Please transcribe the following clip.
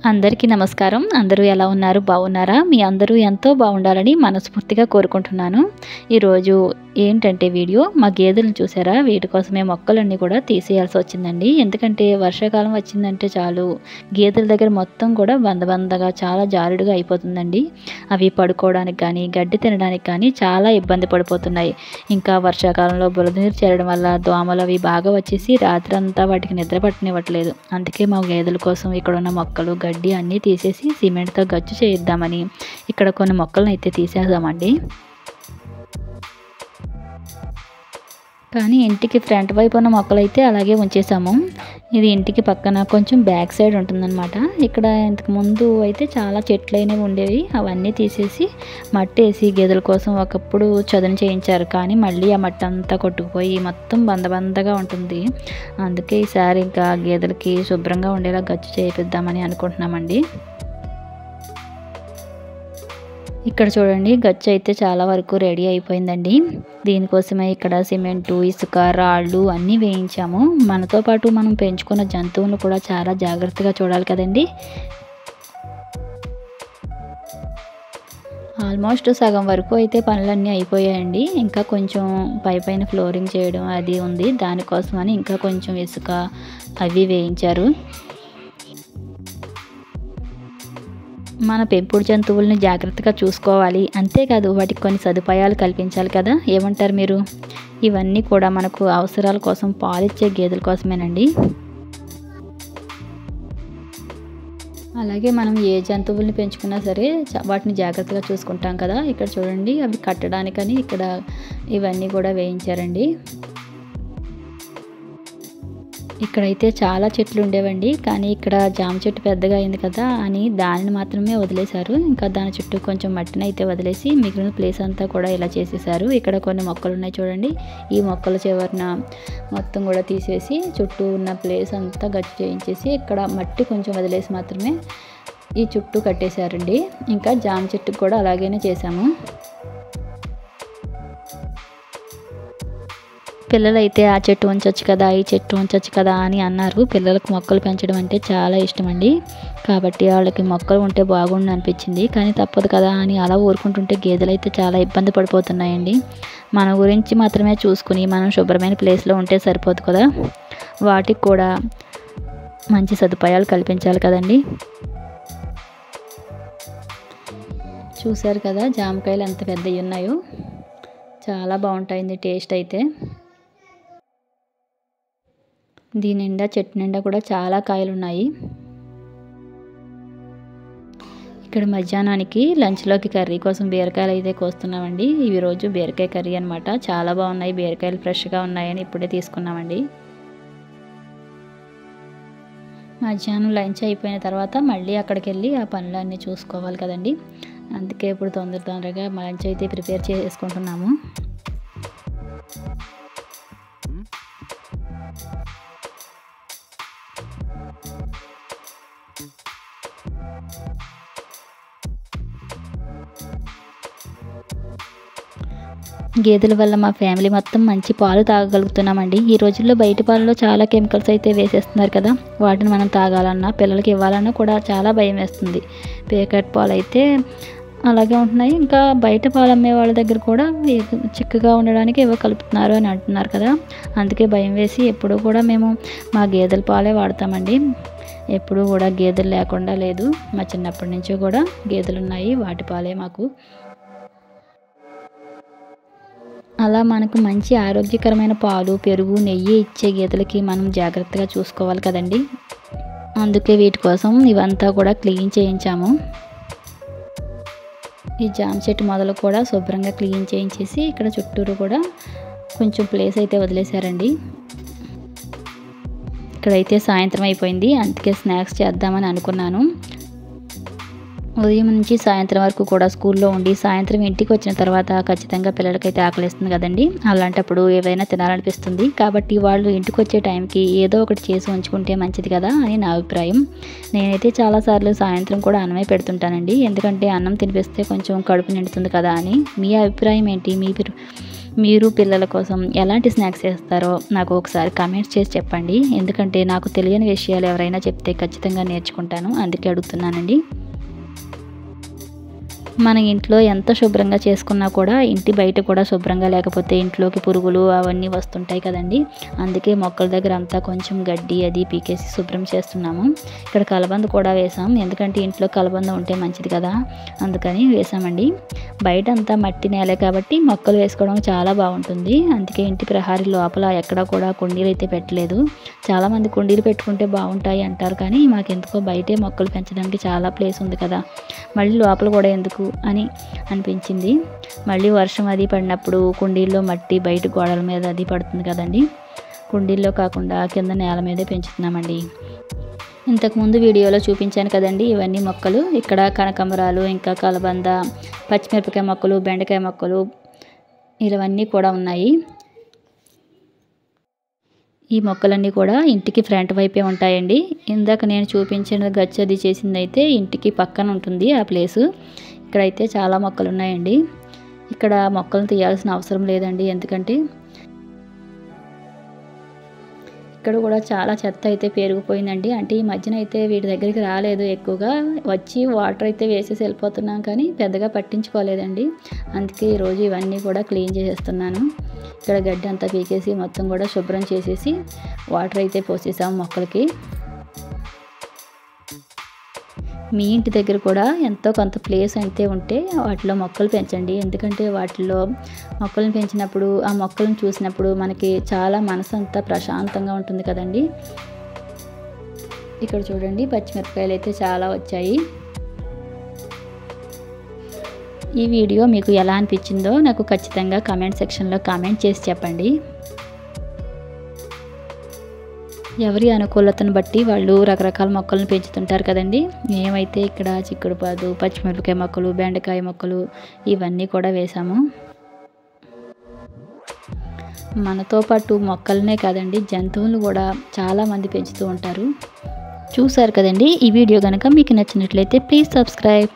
అందరికీ నమస్కారం. అందరూ ఎలా ఉన్నారు? బాగున్నారా? మీ అందరూ ఎంతో బాగుండాలని మనస్ఫూర్తిగా కోరుకుంటున్నాను. ఈరోజు ఏంటంటే వీడియో మా గేదెలను చూసారా? వీటి కోసమే మొక్కలన్నీ కూడా తీసేయాల్సి వచ్చిందండి. ఎందుకంటే వర్షాకాలం వచ్చిందంటే చాలు గేదెల దగ్గర మొత్తం కూడా బందగా చాలా జారుడుగా అయిపోతుందండి. అవి పడుకోవడానికి కానీ గడ్డి తినడానికి కానీ చాలా ఇబ్బంది పడిపోతున్నాయి. ఇంకా వర్షాకాలంలో బురద నీరు చేరడం వల్ల దోమలు అవి బాగా వచ్చేసి రాత్రంతా వాటికి నిద్ర పట్టనివ్వట్లేదు. అందుకే మా గేదెల కోసం ఇక్కడ ఉన్న మొక్కలు గడ్డి అన్నీ తీసేసి సిమెంట్తో గచ్చు చేయిద్దామని ఇక్కడ కొన్ని మొక్కలను అయితే తీసేద్దామండి. కానీ ఇంటికి ఫ్రంట్ వైపు ఉన్న మొక్కలు అయితే అలాగే ఉంచేసాము. ఇది ఇంటికి పక్కన కొంచెం బ్యాక్ సైడ్ ఉంటుందన్నమాట. ఇక్కడ ఇంతకుముందు అయితే చాలా చెట్లు అయినవి ఉండేవి, అవన్నీ తీసేసి మట్టి వేసి గేదెల కోసం ఒకప్పుడు చదును చేయించారు. కానీ మళ్ళీ ఆ మట్టి అంతా కొట్టుకుపోయి మొత్తం బందగా ఉంటుంది. అందుకే ఈసారి ఇంకా గేదెలకి శుభ్రంగా ఉండేలా గచ్చు చేయిద్దామని అనుకుంటున్నామండి. ఇక్కడ చూడండి, గచ్చు అయితే చాలా వరకు రెడీ అయిపోయిందండి. దీనికోసమే ఇక్కడ సిమెంటు, ఇసుక, రాళ్ళు అన్నీ వేయించాము. మనతో పాటు మనం పెంచుకున్న జంతువులను కూడా చాలా జాగ్రత్తగా చూడాలి కదండి. ఆల్మోస్ట్ సగం వరకు అయితే పనులన్నీ అయిపోయాయండి. ఇంకా కొంచెం పైన ఫ్లోరింగ్ చేయడం అది ఉంది. దానికోసమని ఇంకా కొంచెం ఇసుక అవి వేయించారు. మన పెంపుడు జంతువుల్ని జాగ్రత్తగా చూసుకోవాలి, అంతేకాదు వాటికి కొన్ని సదుపాయాలు కల్పించాలి కదా. ఏమంటారు మీరు? ఇవన్నీ కూడా మనకు అవసరాల కోసం పాలిచ్చే గేదెల కోసమేనండి. అలాగే మనం ఏ జంతువుల్ని పెంచుకున్నా సరే వాటిని జాగ్రత్తగా చూసుకుంటాం కదా. ఇక్కడ చూడండి, అవి కట్టడానికని ఇక్కడ ఇవన్నీ కూడా వేయించారండి. ఇక్కడైతే చాలా చెట్లు ఉండేవండి, కానీ ఇక్కడ జామ చెట్టు పెద్దగా అయింది కదా అని దానిని మాత్రమే వదిలేశారు. ఇంకా దాని చుట్టూ కొంచెం మట్టిని అయితే వదిలేసి మిగిలిన ప్లేస్ అంతా కూడా ఇలా చేసేసారు. ఇక్కడ కొన్ని మొక్కలు ఉన్నాయి చూడండి. ఈ మొక్కల చివరన మొత్తం కూడా తీసేసి చుట్టూ ఉన్న ప్లేస్ అంతా గచ్చు చేయించేసి ఇక్కడ మట్టి కొంచెం వదిలేసి మాత్రమే ఈ చుట్టూ కట్టేశారండి. ఇంకా జామ చెట్టుకు కూడా అలాగనే చేశాము. పిల్లలైతే ఆ చెట్టు ఉంచొచ్చు కదా, ఈ చెట్టు ఉంచొచ్చు కదా అని అన్నారు. పిల్లలకు మొక్కలు పెంచడం అంటే చాలా ఇష్టం అండి. కాబట్టి వాళ్ళకి మొక్కలు ఉంటే బాగుండు అనిపించింది. కానీ తప్పదు కదా అని అలా ఊరుకుంటుంటే గేదెలు అయితే చాలా ఇబ్బంది పడిపోతున్నాయండి. మన గురించి మాత్రమే చూసుకుని మనం శుభ్రమైన ప్లేస్లో ఉంటే సరిపోదు కదా, వాటికి కూడా మంచి సదుపాయాలు కల్పించాలి కదండి. చూశారు కదా జామకాయలు ఎంత పెద్దవి ఉన్నాయో, చాలా బాగుంటాయింది టేస్ట్ అయితే. దీని నిండా చెట్టు నిండా కూడా చాలా కాయలు ఉన్నాయి. ఇక్కడ మధ్యాహ్నానికి లంచ్లోకి కర్రీ కోసం బీరకాయలు అయితే కోస్తున్నామండి. ఇవి రోజు బీరకాయ కర్రీ అనమాట. చాలా బాగున్నాయి బీరకాయలు, ఫ్రెష్గా ఉన్నాయని ఇప్పుడే తీసుకున్నామండి. మధ్యాహ్నం లంచ్ అయిపోయిన తర్వాత మళ్ళీ అక్కడికి వెళ్ళి ఆ పనులన్నీ చూసుకోవాలి కదండి. అందుకే ఇప్పుడు తొందరగా లంచ్ అయితే ప్రిపేర్ చేసుకుంటున్నాము. గేదెల వల్ల మా ఫ్యామిలీ మొత్తం మంచి పాలు తాగగలుగుతున్నామండి. ఈ రోజుల్లో బయట పాలలో చాలా కెమికల్స్ అయితే వేసేస్తున్నారు కదా, వాటిని మనం తాగాలన్నా పిల్లలకి ఇవ్వాలన్నా కూడా చాలా భయం వేస్తుంది. ప్యాకెట్ పాలు అయితే అలాగే ఉంటున్నాయి. ఇంకా బయట పాలు అమ్మే వాళ్ళ దగ్గర కూడా చిక్కగా ఉండడానికి ఏవో కలుపుతున్నారు అని అంటున్నారు కదా. అందుకే భయం వేసి ఎప్పుడూ కూడా మేము మా గేదెల పాలే వాడతామండి. ఎప్పుడూ కూడా గేదెలు లేకుండా లేదు. మా చిన్నప్పటి నుంచి కూడా గేదెలు ఉన్నాయి, వాటి పాలే మాకు. అలా మనకు మంచి ఆరోగ్యకరమైన పాలు, పెరుగు, నెయ్యి ఇచ్చే గేదెలకి మనం జాగ్రత్తగా చూసుకోవాలి కదండి. అందుకే వీటి కోసం ఇవంతా కూడా క్లీన్ చేయించాము. ఈ జామ చెట్టు మొదలు కూడా శుభ్రంగా క్లీన్ చేయించేసి ఇక్కడ చుట్టూరు కూడా కొంచెం ప్లేస్ అయితే వదిలేశారండి. ఇక్కడైతే సాయంత్రం అయిపోయింది, అందుకే స్నాక్స్ చేద్దామని అనుకున్నాను. ఉదయం నుంచి సాయంత్రం వరకు కూడా స్కూల్లో ఉండి సాయంత్రం ఇంటికి వచ్చిన తర్వాత ఖచ్చితంగా పిల్లలకైతే ఆకలిస్తుంది కదండి. అలాంటప్పుడు ఏవైనా తినాలనిపిస్తుంది. కాబట్టి వాళ్ళు ఇంటికి వచ్చే టైంకి ఏదో ఒకటి చేసి ఉంచుకుంటే మంచిది కదా అని నా అభిప్రాయం. నేనైతే చాలాసార్లు సాయంత్రం కూడా అన్నమే పెడుతుంటానండి. ఎందుకంటే అన్నం తినిపిస్తే కొంచెం కడుపు నిండుతుంది కదా అని. మీ అభిప్రాయం ఏంటి? మీరు పిల్లల కోసం ఎలాంటి స్నాక్స్ చేస్తారో నాకు ఒకసారి కామెంట్స్ చేసి చెప్పండి. ఎందుకంటే నాకు తెలియని విషయాలు ఎవరైనా చెప్తే ఖచ్చితంగా నేర్చుకుంటాను, అందుకే అడుగుతున్నానండి. మన ఇంట్లో ఎంత శుభ్రంగా చేసుకున్నా కూడా ఇంటి బయట కూడా శుభ్రంగా లేకపోతే ఇంట్లోకి పురుగులు అవన్నీ వస్తుంటాయి కదండి. అందుకే మొక్కల దగ్గర అంతా కొంచెం గడ్డి అది పీకేసి శుభ్రం చేస్తున్నాము. ఇక్కడ కలబంద కూడా వేసాం, ఎందుకంటే ఇంట్లో కలబంద ఉంటే మంచిది కదా, అందుకని వేసామండి. బయట అంతా మట్టి నేలే కాబట్టి మొక్కలు వేసుకోవడం చాలా బాగుంటుంది. అందుకే ఇంటి ప్రహారీ లోపల ఎక్కడ కూడా కుండీలు అయితే పెట్టలేదు. చాలామంది కుండీలు పెట్టుకుంటే బాగుంటాయి అంటారు, కానీ మాకెందుకో బయటే మొక్కలు పెంచడానికి చాలా ప్లేస్ ఉంది కదా, మళ్ళీ లోపల కూడా ఎందుకు అని అనిపించింది. మళ్ళీ వర్షం అది పడినప్పుడు కుండీల్లో మట్టి బయట గోడల మీద అది పడుతుంది కదండి, కుండీల్లో కాకుండా కింద నేల మీదే పెంచుతున్నామండి. ఇంతకుముందు వీడియోలో చూపించాను కదండి ఇవన్నీ మొక్కలు. ఇక్కడ కనకాంబరాలు, ఇంకా కలబంద, పచ్చిమిరపకాయ మొక్కలు, బెండకాయ మొక్కలు ఇవన్నీ కూడా ఉన్నాయి. ఈ మొక్కలన్నీ కూడా ఇంటికి ఫ్రంట్ వైపే ఉంటాయండి. ఇందాక నేను చూపించిన గచ్చది చేసింది అయితే ఇంటికి పక్కన ఉంటుంది ఆ ప్లేసు. ఇక్కడైతే చాలా మొక్కలు ఉన్నాయండి. ఇక్కడ మొక్కలను తీయాల్సిన అవసరం లేదండి, ఎందుకంటే ఇక్కడ కూడా చాలా చెత్త అయితే పేరుకుపోయిందండి. అంటే ఈ మధ్యన అయితే వీటి దగ్గరికి రాలేదు ఎక్కువగా, వచ్చి వాటర్ అయితే వేసేసి వెళ్ళిపోతున్నాం, కానీ పెద్దగా పట్టించుకోలేదండి. అందుకే ఈరోజు ఇవన్నీ కూడా క్లీన్ చేసేస్తున్నాను. ఇక్కడ గడ్డి అంతా పీకేసి మొత్తం కూడా శుభ్రం చేసేసి వాటర్ అయితే పోసేసాము మొక్కలకి. మీ ఇంటి దగ్గర కూడా ఎంతో కొంత ప్లేస్ అయితే ఉంటే వాటిలో మొక్కలు పెంచండి. ఎందుకంటే వాటిలో మొక్కలను పెంచినప్పుడు ఆ మొక్కలను చూసినప్పుడు మనకి చాలా మనసు అంతా ప్రశాంతంగా ఉంటుంది కదండి. ఇక్కడ చూడండి పచ్చిమిరపకాయలు అయితే చాలా వచ్చాయి. ఈ వీడియో మీకు ఎలా అనిపించిందో నాకు ఖచ్చితంగా కామెంట్ సెక్షన్లో కామెంట్ చేసి చెప్పండి. ఎవరి అనుకూలతను బట్టి వాళ్ళు రకరకాల మొక్కలను పెంచుతుంటారు కదండి. మేమైతే ఇక్కడ చిక్కుడుపాదు, పచ్చిమిరపకాయ మొక్కలు, బెండకాయ మొక్కలు ఇవన్నీ కూడా వేసాము. మనతో పాటు మొక్కలనే కాదండి, జంతువులను కూడా చాలామంది పెంచుతూ ఉంటారు. చూసారు కదండి. ఈ వీడియో కనుక మీకు నచ్చినట్లయితే ప్లీజ్ సబ్స్క్రైబ్.